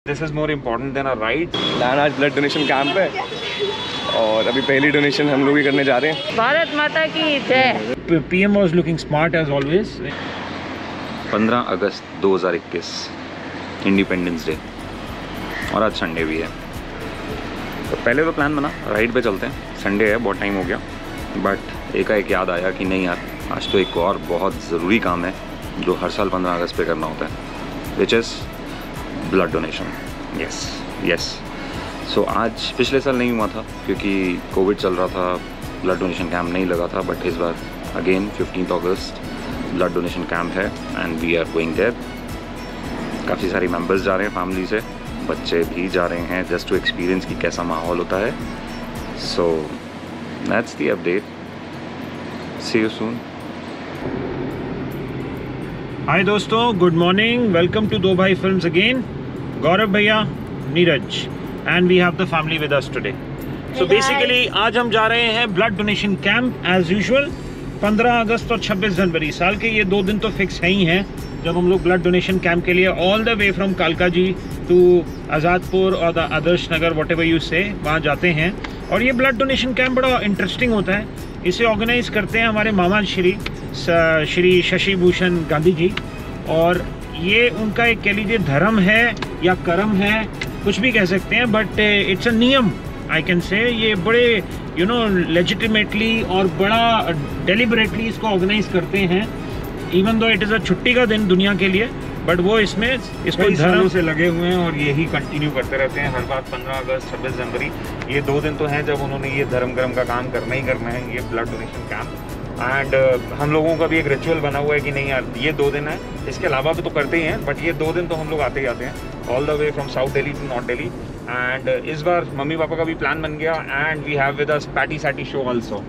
This is more important than a ride. आज blood donation camp है और अभी पहली डोनेशन हम लोग ही करने जा रहे हैं। भारत माता की जय। PM was looking smart as always. 15 August 2021 independence day और आज संडे भी है। तो पहले तो प्लान बना राइड पे चलते हैं, संडे है, बहुत टाइम हो गया, बट एकाएक याद आया कि नहीं यार, आज तो एक और बहुत ज़रूरी काम है जो हर साल 15 अगस्त पे करना होता है, which is blood donation. Yes so आज पिछले साल नहीं हुआ था क्योंकि कोविड चल रहा था, ब्लड डोनेशन कैंप नहीं लगा था, बट इस बार अगेन 15 अगस्त ब्लड डोनेशन कैंप है and we are going there. काफ़ी सारी मेंबर्स जा रहे हैं फैमिली से, बच्चे भी जा रहे हैं जस्ट टू एक्सपीरियंस कि कैसा माहौल होता है। So that's the update, see you soon. Hi दोस्तों, गुड मॉर्निंग, वेलकम टू दो भाई फिल्म्स अगेन। गौरव भैया, Neeraj and we have the family with us today. So basically आज हम जा रहे हैं blood donation camp as usual. 15 अगस्त और 26 जनवरी साल के ये 2 दिन तो फिक्स है ही हैं जब हम लोग ब्लड डोनेशन कैंप के लिए ऑल द वे फ्रॉम कालका जी टू आज़ादपुर और the Adarsh Nagar what ever you से वहाँ जाते हैं। और ये ब्लड डोनेशन कैंप बड़ा इंटरेस्टिंग होता है। इसे ऑर्गेनाइज करते हैं हमारे मामा श्री शशि भूषण गांधी जी, और ये उनका एक कह लीजिए धर्म है या कर्म है, कुछ भी कह सकते हैं, बट इट्स अ नियम आई कैन से। ये बड़े लेजिटिमेटली और बड़ा डेलिबरेटली इसको ऑर्गेनाइज करते हैं, even though it is a छुट्टी का दिन दुनिया के लिए, बट वो इसमें इसको धर्म से लगे हुए हैं और यही कंटिन्यू करते रहते हैं हर बार। 15 अगस्त 26 जनवरी ये 2 दिन तो हैं जब उन्होंने ये धर्म का काम करना ही करना है, ये ब्लड डोनेशन कैंप। एंड हम लोगों का भी एक रिचुअल बना हुआ है कि नहीं यार ये 2 दिन है, इसके अलावा भी तो करते ही हैं, बट ये 2 दिन तो हम लोग आते ही आते हैं all the way from south Delhi to north Delhi. And इस बार मम्मी पापा का भी प्लान बन गया and we have with us Patty Satty show also.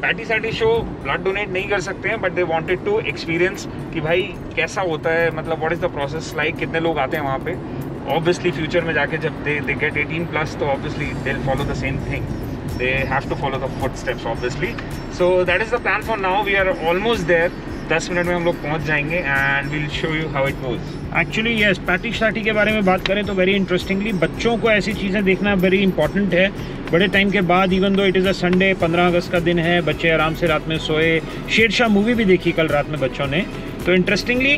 Patty Satty show blood donate नहीं कर सकते हैं, but they wanted to experience कि भाई कैसा होता है, मतलब what is the process like, कितने लोग आते हैं वहाँ पे। ऑब्वियसली फ्यूचर में जाके जब दे गेट 18+ तो obviously they will follow the same thing, they have to follow the footsteps obviously. So that is the plan for now. We are almost there. 10 minute में हम लोग पहुंच जाएंगे and we'll show you how it goes. Actually yes, Patty Shatty के बारे में बात करें तो वेरी इंटरेस्टिंगली बच्चों को ऐसी चीज़ें देखना वेरी इंपॉर्टेंट है। बड़े टाइम के बाद, even though it is a Sunday, 15 अगस्त का दिन है, बच्चे आराम से रात में सोए, शेरशाह मूवी भी देखी कल रात में बच्चों ने, तो इंटरेस्टिंगली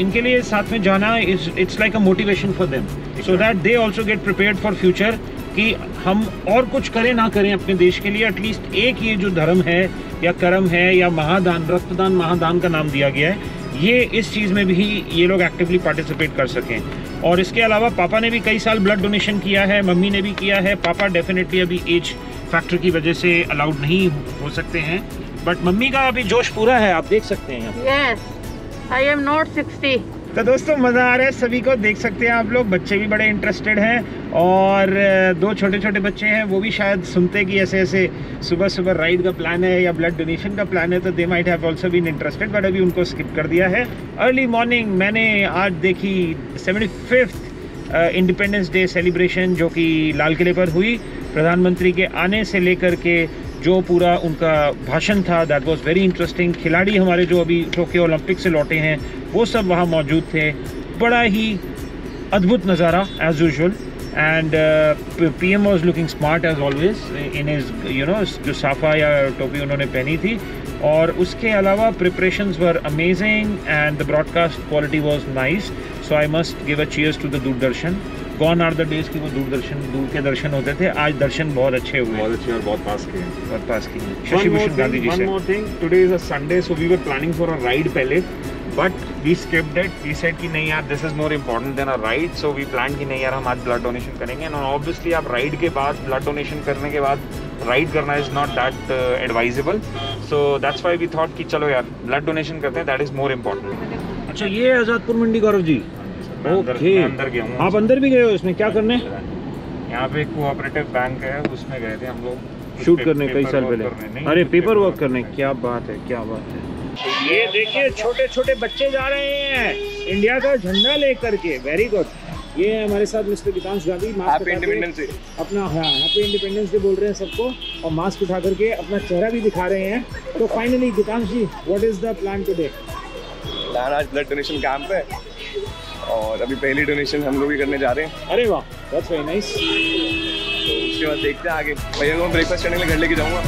इनके लिए साथ में जाना it's like a motivation for them, so that they also get prepared for future कि हम और कुछ करें ना करें अपने देश के लिए, एटलीस्ट एक ये जो धर्म है या कर्म है या महादान, रक्तदान महादान का नाम दिया गया है, ये इस चीज़ में भी ये लोग एक्टिवली पार्टिसिपेट कर सकें। और इसके अलावा पापा ने भी कई साल ब्लड डोनेशन किया है, मम्मी ने भी किया है। पापा डेफिनेटली अभी एज फैक्टर की वजह से अलाउड नहीं हो सकते हैं, बट मम्मी का अभी जोश पूरा है, आप देख सकते हैं। Yes, I am not 60। तो दोस्तों मज़ा आ रहा है सभी को, देख सकते हैं आप लोग, बच्चे भी बड़े इंटरेस्टेड हैं और 2 छोटे छोटे बच्चे हैं, वो भी शायद सुनते कि ऐसे ऐसे सुबह सुबह राइड का प्लान है या ब्लड डोनेशन का प्लान है, तो they might have also been interested, but अभी उनको स्किप कर दिया है। अर्ली मॉर्निंग मैंने आज देखी 75th इंडिपेंडेंस डे सेलिब्रेशन जो कि लाल किले पर हुई। प्रधानमंत्री के आने से लेकर के जो पूरा उनका भाषण था, दैट वाज वेरी इंटरेस्टिंग। खिलाड़ी हमारे जो अभी टोक्यो ओलंपिक से लौटे हैं वो सब वहाँ मौजूद थे, बड़ा ही अद्भुत नज़ारा as usual. And PM was looking smart as always in his जो साफा या टोपी उन्होंने पहनी थी, और उसके अलावा preparations were amazing and the broadcast quality was nice. So I must give a cheers to the Doordarshan. Gone are the days की वो दूर के दर्शन होते थे, आज दर्शन बहुत अच्छे हुए, बहुत अच्छे और बहुत पास के हैं, बहुत पास की हैं शशि भूषण गांधी जी से। One more thing, today is a Sunday, so we were planning for a ride पहले, but we skipped it. We said कि नहीं यार, this is more important than a ride, so we planned कि नहीं यार हम आज ब्लड डोनेशन करेंगे। and obviously आप राइड के बाद, ब्लड डोनेशन करने के बाद राइड करना is not that advisable, so that's why we thought कि चलो यार ब्लड डोनेशन करते हैं, that is more important। अच्छा, ये आज़ादपुर मंडी गौरव जी, ओके, अंदर गया हूँ। आप अंदर भी गए हो इसमें, क्या करने? यहाँ पे एक कोऑपरेटिव बैंक है, उसमें गए थे हम लोग शूट करने कई साल पहले। अरे पेपर वर्क करने, क्या बात है, क्या बात है। ये देखिए छोटे छोटे बच्चे जा रहे हैं इंडिया का झंडा लेकर के, वेरी गुड। ये है हमारे साथ mister Geetansh Gandhi, happy independence day अपना, हाँ हैप्पी इंडिपेंडेंस डे बोल रहे हैं सबको, और मास्क उठा करके अपना चेहरा भी दिखा रहे हैं। तो finally Geetansh ji, what is the plan today? आज ब्लड डोनेशन कैंप है और अभी पहली डोनेशन हम लोग ही करने जा रहे हैं। अरे वाह, दैट्स वेरी नाइस। तो उसके बाद देखते हैं आगे। भैया को ब्रेकफास्ट करने के लिए घर लेके जाऊँगा।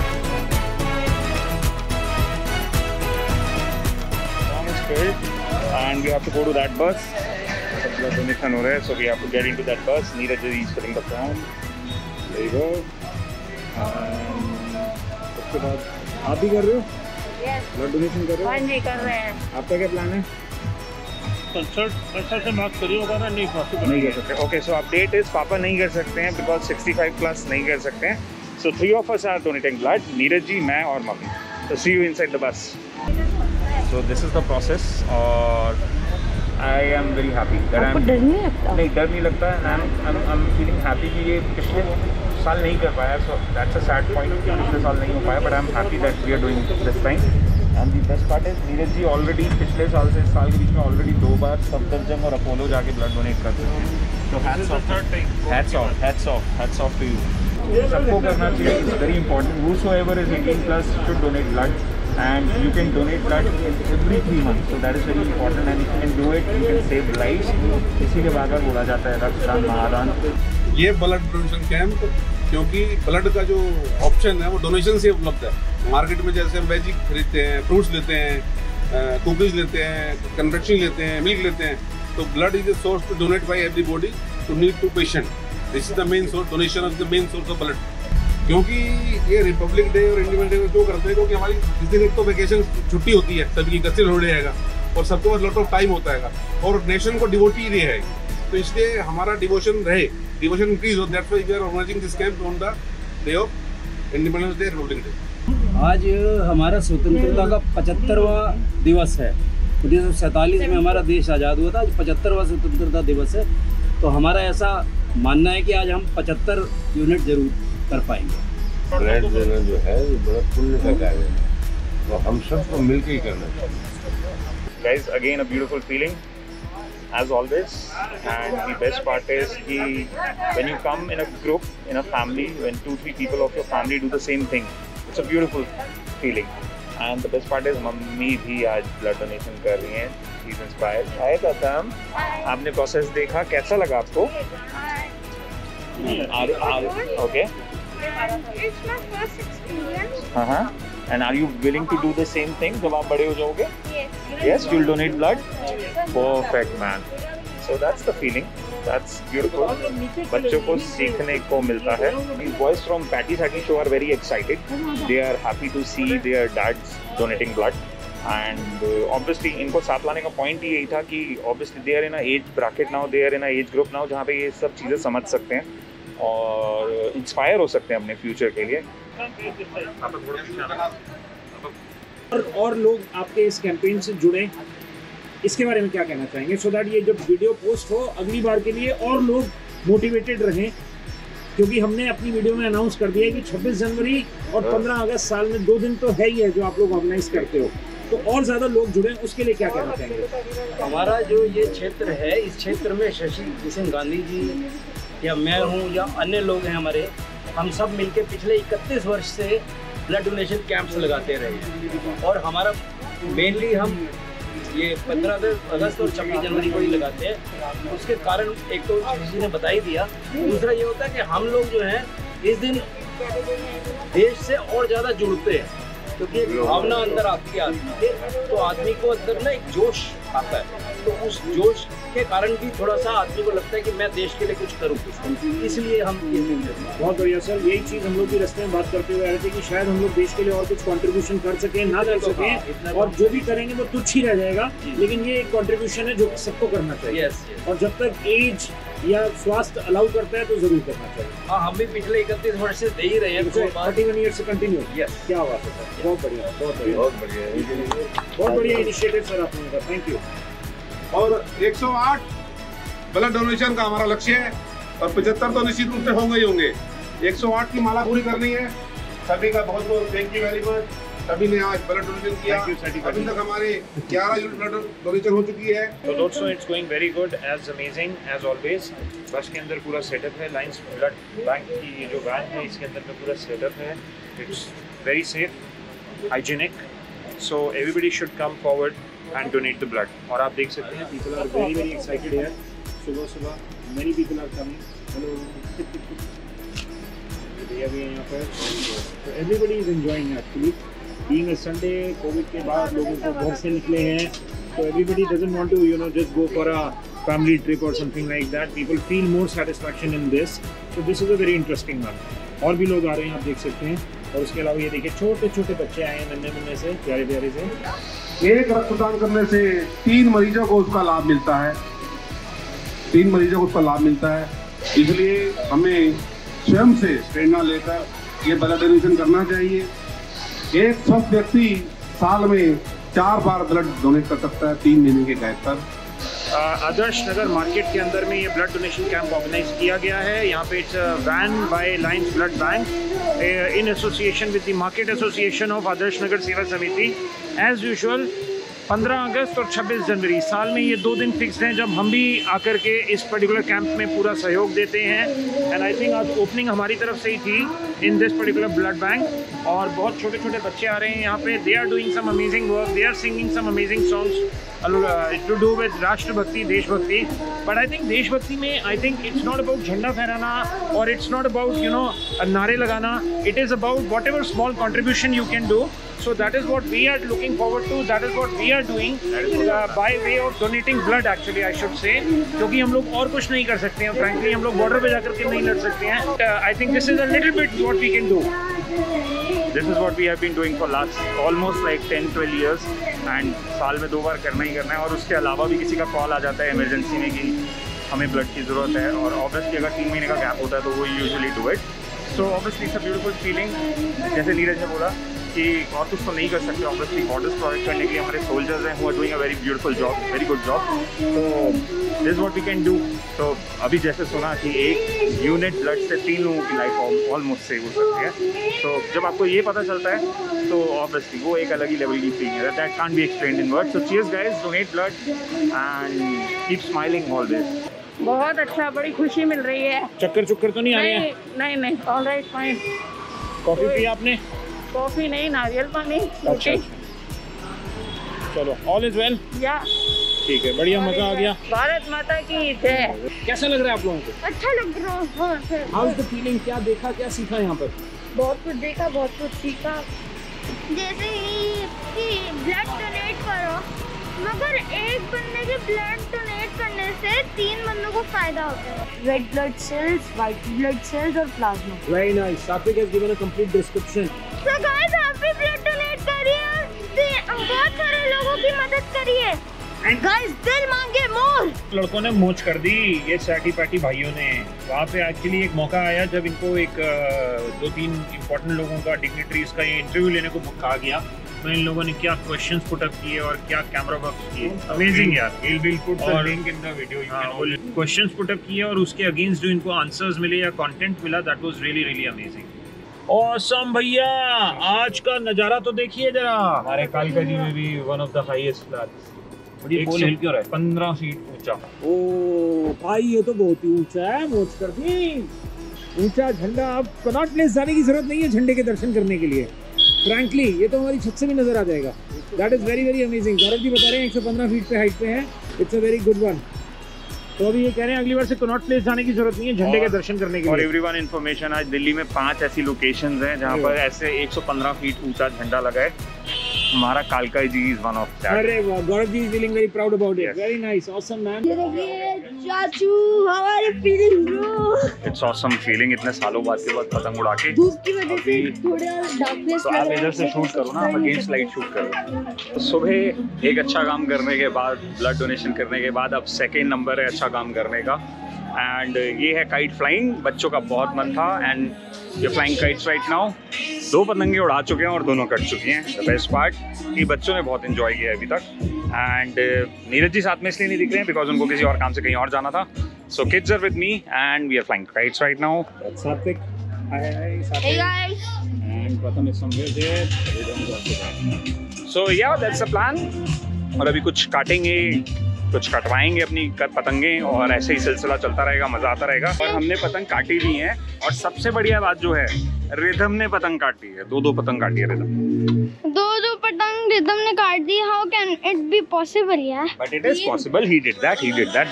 And we have to go to that bus. Blood donation हो रहा है, so we have to get into that bus. Neeraj is filling the form. There you go. उसके बाद आप भी कर रहे हो? Yes. ब्लड डोनेशन कर रहे हो? हाँ जी, कर रहे हैं। आपका क्या प्लान है? कंसल्ट से बात करिए, होगा ना? नहीं पॉसिबल नहीं कर सकते। ओके, सो अपडेट इज पापा नहीं कर सकते हैं बिकॉज 65 प्लस नहीं कर सकते हैं। सो 3 of us are donating blood, Neeraj ji, मैं और mummy. So see you inside the bus. So this is the process और I am very happy that आपको डर नहीं लगता? नहीं, डर नहीं लगता है। I'm feeling happy कि ये पिछले साल नहीं कर पाया, so that's a sad point कि पिछले साल नहीं हो पाया, but I'm happy that we are doing this time. And the best part is Neeraj ji already पिछले साल से इस साल के बीच में ऑलरेडी 2 बार सफदरजंग और अपोलो जाके ब्लड डोनेट कर चुके हैं। तो hats off to you। सबको करना चाहिए, it's very important। Whosoever is 18 plus should donate blood, and you can donate blood in every 3 months, so that is very important, and if you can do it, you can save lives। इसी के बार बोला जाता है रक्तदान महादान। ये blood donation camp, क्योंकि blood का जो ऑप्शन है वो डोनेशन से उपलब्ध है। मार्केट में जैसे हम वेजी खरीदते हैं, फ्रूट्स लेते हैं, कुकीज लेते हैं, कन्फेक्शन लेते हैं, मिल्क लेते हैं, तो blood is a source to donate by everybody to need to patient. This is the main source, donation is the main source of blood. क्योंकि ये रिपब्लिक डे और इंडिपेंडेंस डे क्यों करते हैं? क्योंकि हमारी इस दिन एक तो वेकेशन छुट्टी होती है, सभी 31 हॉलीडे आएगा और सबके पास लॉट ऑफ टाइम होता है और नेशन को डिवोटी डे है, तो इसलिए हमारा डिवोशन रहे, डिवोशन इंक्रीज हो। That's why we are organising this camp on the day of Independence Day, Republic Day. आज हमारा स्वतंत्रता का 75वां दिवस है। 1947 में हमारा देश आज़ाद हुआ था, आज 75वां स्वतंत्रता दिवस है। तो हमारा ऐसा मानना है कि आज हम 75 यूनिट जरूर कर पाएंगे। ब्लड देना जो है ये बड़ा पुण्य का कार्य है, तो हम सबको मिलकर ही करना चाहिए। Guys, again a beautiful feeling as always, and the best part is कि when you come in a group, in a family, when 2-3 people of your family do the same thing, it's a beautiful feeling. And the best part is mummy भी आज blood donation कर रही हैं, she's inspired। हाय गौतम, आपने process देखा, कैसा लगा आपको? Okay. It's my first experience. And are you willing to do the same thing जब आप बड़े हो जाओगे? Yes. Yes, you'll donate blood? Perfect, man. So that's the feeling. That's beautiful. बच्चों को सीखने को मिलता है। These boys from Patty Sati show are very excited. They are happy to see their dads donating blood. And obviously इनको साथ लाने का point ही यही था कि obviously they are in a age bracket now, they are in a age group now जहाँ पे ये सब चीज़ें समझ सकते हैं और इंस्पायर हो सकते हैं अपने फ्यूचर के लिए। और लोग आपके इस कैंपेन से जुड़े, इसके बारे में क्या कहना चाहेंगे? सो दैट ये जब वीडियो पोस्ट हो अगली बार के लिए और लोग मोटिवेटेड रहें, क्योंकि हमने अपनी वीडियो में अनाउंस कर दिया है कि 26 जनवरी और 15 अगस्त साल में 2 दिन तो है ही है जो आप लोग ऑर्गेनाइज करते हो, तो और ज़्यादा लोग जुड़े, उसके लिए क्या कहना चाहेंगे? हमारा जो ये क्षेत्र है, इस क्षेत्र में शशि किशन गांधी जी या मैं हूँ या अन्य लोग हैं हमारे, हम सब मिलके पिछले 31 वर्ष से ब्लड डोनेशन कैंप्स लगाते रहे हैं। और हमारा मेनली हम ये 15 अगस्त और 26 जनवरी को ही लगाते हैं। उसके कारण एक तो शशि ने बता ही दिया, दूसरा ये होता है कि हम लोग जो हैं इस दिन देश से और ज़्यादा जुड़ते हैं, क्योंकि एक भावना अंदर आती है तो आदमी को अंदर ना एक जोश आता है, तो उस जोश के कारण भी थोड़ा सा आदमी को लगता है कि मैं देश के लिए कुछ करूँ, इसलिए हम ये दिन देते हैं। बहुत बढ़िया सर, यही चीज़ हम लोग भी रास्ते में बात करते हुए आ रहे थे कि शायद हम लोग देश के लिए और कुछ कंट्रीब्यूशन कर सकें, ना कर सकें, और जो भी करेंगे वो तुच्छ ही रह जाएगा, लेकिन ये एक कंट्रीब्यूशन है जो सबको करना चाहिए। और जब तक एज या स्वास्थ्य अलाउ करता है तो जरूर करना चाहिए। हाँ, हम भी पिछले 31 वर्ष से दे ही रहे हैं, 31 ईयर से कंटिन्यू। क्या बात है सर, बहुत बढ़िया, बहुत बढ़िया इनिशिएटिव सर आपने का, थैंक यू। और 108 ब्लड डोनेशन का हमारा लक्ष्य है और 75 तो निश्चित रूप से होंगे ही होंगे। 108 की माला पूरी करनी है। सभी का बहुत बहुत थैंक यू वेरी मच। सभी ने आज ब्लड डोनेशन किया, अभी तक हमारे 11 यूनिट ब्लड डोनेशन हो चुकी है। तो दोस्तों it's going very good, as amazing as always. Bus के अंदर पूरा सेटअप है, लाइंस ब्लड बैंक की ये जो वैन है इसके अंदर में पूरा सेटअप है। It's very safe, hygienic, so everybody should come forward and donate the blood. और आप देख सकते हैं people are very very excited here. सुबह many people are coming. Hello. भैया भी हैं यहाँ पर. So everybody is enjoying actually. Being a Sunday, COVID के बाद लोगों को घर से निकले हैं, so everybody doesn't want to just go for a family trip or something like that. People feel more satisfaction in this. So this is a very interesting one. और भी लोग आ रहे हैं, आप देख सकते हैं. और उसके अलावा ये देखिए छोटे छोटे बच्चे आए हैं नन्हे से, प्यारे प्यारे से. एक रक्तदान करने से 3 मरीजों को उसका लाभ मिलता है. 3 मरीजों को उसका लाभ मिलता है. इसलिए हमें स्वयं से प्रेरणा लेकर ये ब्लड डोनेशन करना चाहिए. एक स्वस्थ व्यक्ति साल में 4 बार ब्लड डोनेट कर सकता है 3 महीने के गैप पर. आदर्श नगर मार्केट के अंदर में ये ब्लड डोनेशन कैंप ऑर्गेनाइज किया गया है. यहाँ पे it's van by Lions blood bank in association with the market association of Adarsh Nagar Seva Samiti. As usual 15 अगस्त और 26 जनवरी साल में ये 2 दिन फिक्स हैं जब हम भी आकर के इस पर्टिकुलर कैंप में पूरा सहयोग देते हैं. एंड आई थिंक आज ओपनिंग हमारी तरफ से ही थी in this particular blood bank. और बहुत छोटे छोटे बच्चे आ रहे हैं यहाँ पे. They are doing some amazing work. They are singing some amazing songs to do with राष्ट्रभक्ति, देशभक्ति. बट आई थिंक देशभक्ति में I think it's not about झंडा फहराना और इट्स नॉट अबाउट नारे लगाना. It is about whatever small contribution you can do. So that is what we are looking forward to. That is what we are doing by way of donating blood actually I should say. क्योंकि हम लोग और कुछ नहीं कर सकते हैं. Frankly हम लोग बॉर्डर पे जाकर के नहीं लड़ सकते हैं. I think this is a little bit what we can do. This is what we have been doing for last almost like 10-12 years and साल में 2 बार करना ही करना है. और उसके अलावा भी किसी का कॉल आ जाता है इमरजेंसी में कि हमें ब्लड की ज़रूरत है और ऑब्वियसली अगर 3 महीने का गैप होता है तो वो usually do it. So obviously it's a beautiful feeling. जैसे नीरज ने बोला कि और कुछ तो नहीं कर सकते. ऑब्वियसली बॉर्डर्स प्रोटेक्ट करने के लिए हमारे सोल्जर्स हैं who are doing a very beautiful job, very good job. तो this is what we can do. तो अभी जैसे सुना कि 1 यूनिट ब्लड से 3 लोगों की लाइफ ऑलमोस्ट सेव हो सकती है. तो जब आपको ये पता चलता है तो ऑब्वियसली वो एक अलग ही लेवल की फीलिंग है. That can't be explained in words. So cheers guys, donate blood and keep smiling always. बहुत अच्छा, बड़ी खुशी मिल रही है. चक्कर तो नहीं आ रहे हैं? नहीं. All right, fine. Coffee P आपने? कॉफी नहीं, नारियल पानी. अच्छा. चलो, ऑल इज वेल. या ठीक है, बढ़िया, मजा आ गया. भारत माता की जय. कैसा लग रहा है आप लोगों को? अच्छा लग रहा है. How is the feeling? क्या देखा, क्या सीखा यहाँ पर? बहुत कुछ देखा, बहुत कुछ सीखा. जैसे कि ब्लड डोनेट करो, मगर एक बंदे के ब्लड डोनेट करने से 3 बंदों को फायदा होता है. Red blood cells, white blood cells और plasma. Very nice. Satvik has given a complete description. So guys, आप भी ब्लड डोनेट करिए, बहुत सारे लोगों की मदद करिए. And guys, दिल मांगे मोर. लड़कों ने मोच कर दी ये सैटी पैटी भाइयों ने. वहाँ पे एक्चुअली एक मौका आया जब इनको एक 2-3 इम्पोर्टेंट लोगों का, डिग्निटरीज का ये इंटरव्यू लेने को कहा गया. तो इन लोगों ने क्या क्वेश्चंस पुट अप किए और क्या कैमरा वर्क किए. अमेजिंग यार. Will put the link in the video. Questions put up किए और उसके अगेंस्ट जो इनको आंसर्स मिले या कंटेंट मिला, that was really really amazing. Awesome भैया, आज का नज़ारा तो देखिए जरा. हमारे कालका जी में भी one of the highest flags. बड़ी पोल हिल क्यों रहा है? 15 फीट ऊंचा. ओ भाई, ये तो बहुत ही ऊंचा है. मोच कर दी ऊंचा झंडा. अब कनॉट प्लेस जाने की जरूरत नहीं है झंडे के दर्शन करने के लिए. फ्रैंकली ये तो हमारी छत से भी नजर आ जाएगा. That is very very amazing. Gaurav ji बता रहे हैं 115 फीट पे हाइट पे है. It's a very good one. तो अभी ये कह रहे हैं अगली बार से कनॉट प्लेस जाने की जरूरत नहीं है झंडे के दर्शन करने के लिए. और एवरीवन इन्फॉर्मेशन, आज दिल्ली में 5 ऐसी लोकेशंस हैं जहाँ पर ऐसे 115 फीट ऊंचा झंडा लगा है. हमारा कालका ji is one of that. अरे वाह, Gaurav ji is feeling very proud about it. Very nice, awesome man. ये देखिए चाचू, हमारी feeling bro. It's awesome feeling. इतने सालों बाद के बाद पतंग उड़ा के. धूप की वजह से थोड़ा डार्कनेस. तो आप इधर से शूट करो ना, आप अगेंस्ट लाइट शूट करो. तो सुबह एक अच्छा काम करने के बाद, ब्लड डोनेशन करने के बाद, अब सेकेंड नंबर है अच्छा काम करने का. एंड ये है काइट फ्लाइंग. बच्चों का बहुत मन था एंड ये फ्लाइंग काइट्स राइट नाउ. 2 पतंगे उड़ा चुके हैं और दोनों कट चुकी हैं. द बेस्ट पार्ट कि बच्चों ने बहुत इन्जॉय किया अभी तक. एंड नीरज जी साथ में इसलिए नहीं दिख रहे हैं बिकॉज उनको किसी और काम से कहीं और जाना था. So kids are with me and we are flying kites right now. Satvik, hi Satvik. Hey guys. And Pratham is somewhere there. So yeah that's the plan. और अभी कुछ काटेंगे, कुछ कटवाएंगे अपनी पतंगे और ऐसे ही सिलसिला चलता रहेगा, मजा आता रहेगा. और हमने पतंग काटी भी है. और सबसे बढ़िया बात जो है, रिदम ने पतंग काटी है. 2-2 पतंग काटी है रिदम. 2-2 पतंग रिदम ने काट दी. How can it be possible यार? But it is possible. He did that.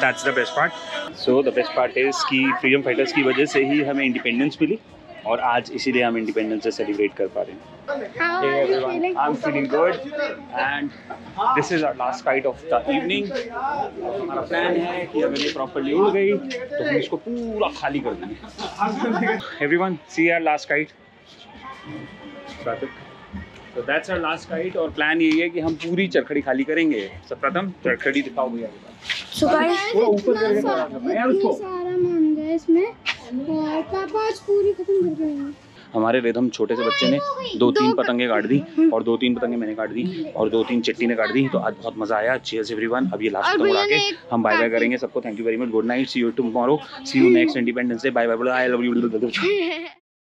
That's the best part. So the best part is कि फ्रीडम फाइटर्स की वजह से ही हमें इंडिपेंडेंस मिली और आज इसीलिए हम इंडिपेंडेंस से सेलिब्रेट कर पा रहे हैं. How Hey are you everyone, feeling? I'm feeling good and this is our last kite of the evening. हमारा प्लान है कि अगर ये प्रॉपर्ली उड़ गई तो हम इसको पूरा खाली कर देंगे. Everyone, see our last kite. So that's our last kite और प्लान यही है कि हम पूरी चरखड़ी खाली करेंगे. सब प्रथम चरखड़ी दिखाओ भैया. So guys, पूरा ऊपर करके खड़ा करना है यार उसको. सारा मान गया इसमें और पापा आज पूरी खत्म कर देंगे. हमारे रिदम छोटे से बच्चे ने 2-3 पतंगे काट दी और 2-3 पतंगे मैंने काट दी और 2-3 चिट्टी ने काट दी. तो आज बहुत मजा आया. Cheers everyone. अब ये लास्ट पतंग उड़ा के हम बाय बाय करेंगे सबको. Thank you very much. Good night. See you tomorrow. See you next Independence Day. Bye bye. I love you.